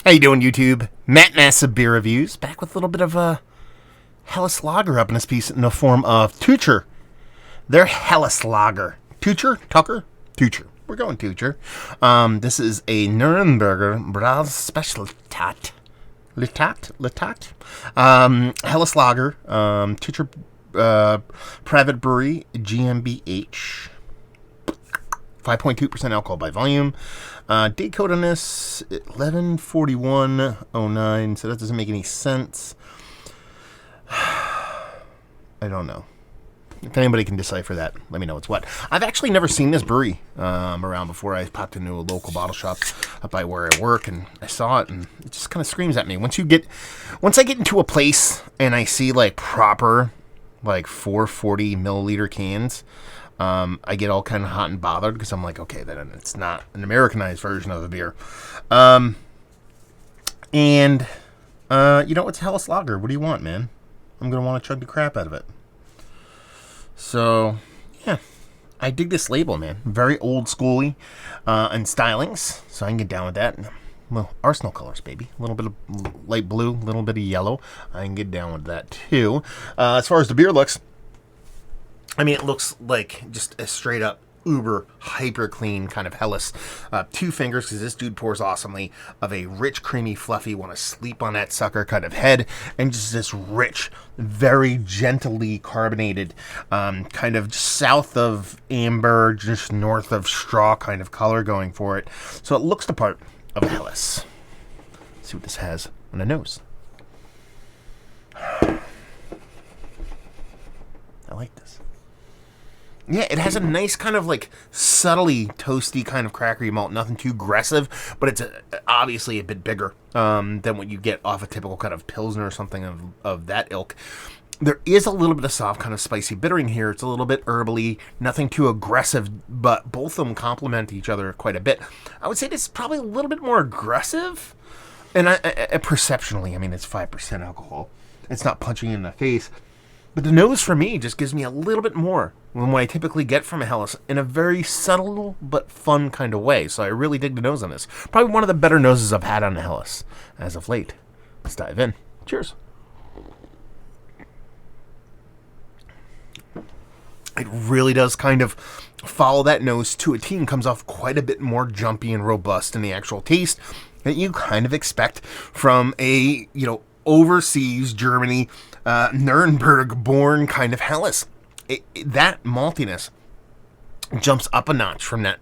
How you doing, YouTube? Matt Massive Beer Reviews, back with a little bit of a Helles Lager up in this piece in the form of Tucher. Their Helles Lager. Tucker? Tucher. We're going Tucher. This is a Nürnberger Brau Specialitat. Litat? Helles Lager. Tucher Private Brewery, GmbH. 5.2% alcohol by volume. Date code on this, 11/41/09, so that doesn't make any sense. I don't know. If anybody can decipher that, let me know what's what. I've actually never seen this brewery around before. I popped into a local bottle shop up by where I work, and I saw it, and it just kind of screams at me. Once I get into a place and I see like proper, like 440 milliliter cans, I get all kind of hot and bothered because I'm like, okay, then it's not an Americanized version of the beer. You know, it's Helles Lager. What do you want, man? I'm going to want to chug the crap out of it. So, yeah. I dig this label, man. Very old schooly and stylings, so I can get down with that. Well, Arsenal colors, baby. A little bit of light blue, a little bit of yellow. I can get down with that, too. As far as the beer looks, I mean, it looks like just a straight up uber hyper clean kind of Helles. 2 fingers, because this dude pours awesomely, of a rich, creamy, fluffy, want to sleep on that sucker kind of head, and just this rich, very gently carbonated, kind of just south of amber, just north of straw kind of color going for it. So it looks the part of a Helles. Let's see what this has on the nose. I like this. Yeah, it has a nice kind of like subtly toasty kind of crackery malt. Nothing too aggressive, but it's obviously a bit bigger than what you get off a typical kind of Pilsner or something of that ilk. There is a little bit of soft kind of spicy bittering here. It's a little bit herbally, nothing too aggressive, but both of them complement each other quite a bit. I would say this is probably a little bit more aggressive. And perceptionally, I mean, it's 5% alcohol. It's not punching you in the face. But the nose, for me, just gives me a little bit more than what I typically get from a Helles in a very subtle but fun kind of way. So I really dig the nose on this. Probably one of the better noses I've had on a Helles as of late. Let's dive in. Cheers. It really does kind of follow that nose to a T and comes off quite a bit more jumpy and robust in the actual taste that you kind of expect from a, overseas Germany, Nuremberg-born kind of Helles. That maltiness jumps up a notch from that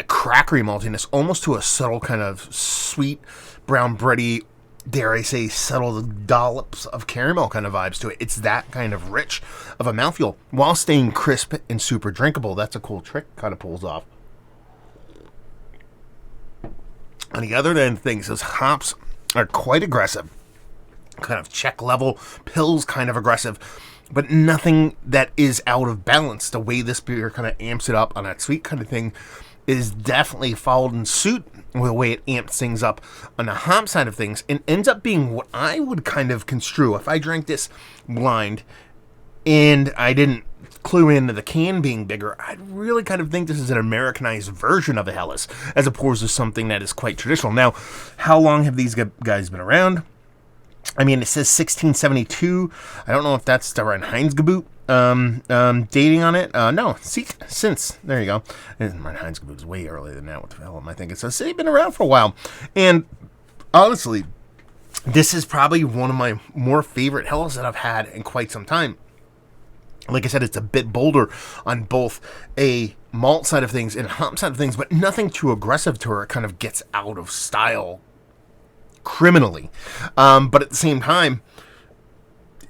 crackery maltiness, almost to a subtle kind of sweet, brown bready, dare I say, subtle dollops of caramel kind of vibes to it. It's that kind of rich of a mouthfeel while staying crisp and super drinkable. That's a cool trick, kind of pulls off. On the other end of things, those hops are quite aggressive, kind of Czech level, pills kind of aggressive, but nothing that is out of balance. The way this beer kind of amps it up on that sweet kind of thing is definitely followed in suit with the way it amps things up on the hop side of things, and ends up being what I would kind of construe if I drank this blind and I didn't clue into the can being bigger. I'd really kind of think this is an Americanized version of a Helles, as opposed to something that is quite traditional. Now, how long have these guys been around? I mean, it says 1672. I don't know if that's the Reinheitsgebot dating on it. No, since. There you go. Reinheitsgebot is way earlier than that. What the hell am I thinking? So they've been around for a while. And honestly, this is probably one of my more favorite Helles that I've had in quite some time. Like I said, it's a bit bolder on both a malt side of things and hop side of things, but nothing too aggressive to where it kind of gets out of style criminally. But at the same time,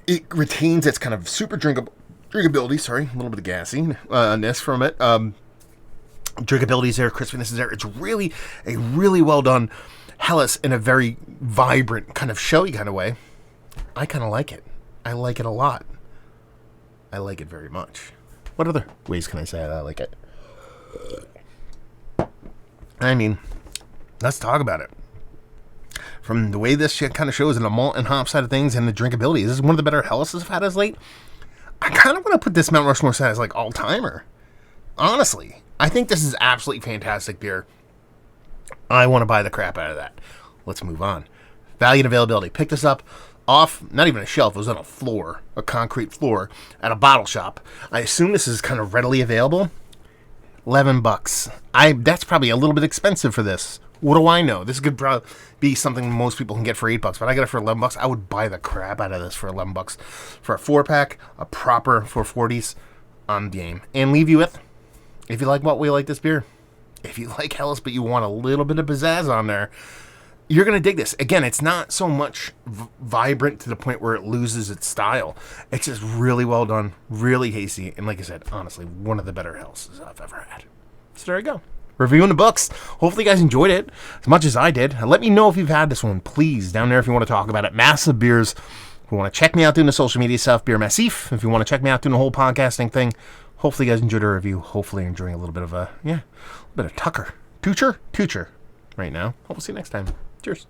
it retains its kind of super drinkability. Sorry, a little bit of gassiness from it. Drinkability is there, crispiness is there. It's really a really well done Helles in a very vibrant, kind of showy kind of way. I kind of like it. I like it a lot. I like it very much. What other ways can I say that I like it? I mean, let's talk about it. From the way this shit kind of shows in the malt and hop side of things and the drinkability, this is one of the better Helles I've had as late. I kind of want to put this Mount Rushmore side as like all-timer. Honestly, I think this is absolutely fantastic beer. I want to buy the crap out of that. Let's move on. Value and availability. Picked this up off, not even a shelf, it was on a floor, a concrete floor, at a bottle shop. I assume this is kind of readily available. $11. That's probably a little bit expensive for this. What do I know? This could probably be something most people can get for $8, but I got it for $11. I would buy the crap out of this for $11 for a 4-pack, a proper 440s. On game. And leave you with, if you like what we like this beer, if you like Helles but you want a little bit of pizzazz on there, you're going to dig this. Again, it's not so much vibrant to the point where it loses its style. It's just really well done, really tasty, and like I said, honestly, one of the better Hellses I've ever had. So there you go. Reviewing the books. Hopefully you guys enjoyed it as much as I did. Let me know if you've had this one, please, down there if you want to talk about it. Massive Beers. If you want to check me out doing the social media stuff, Beer Massif. If you want to check me out doing the whole podcasting thing, hopefully you guys enjoyed the review. Hopefully you're enjoying a little bit of Tucher right now. Hope we'll see you next time. Cheers.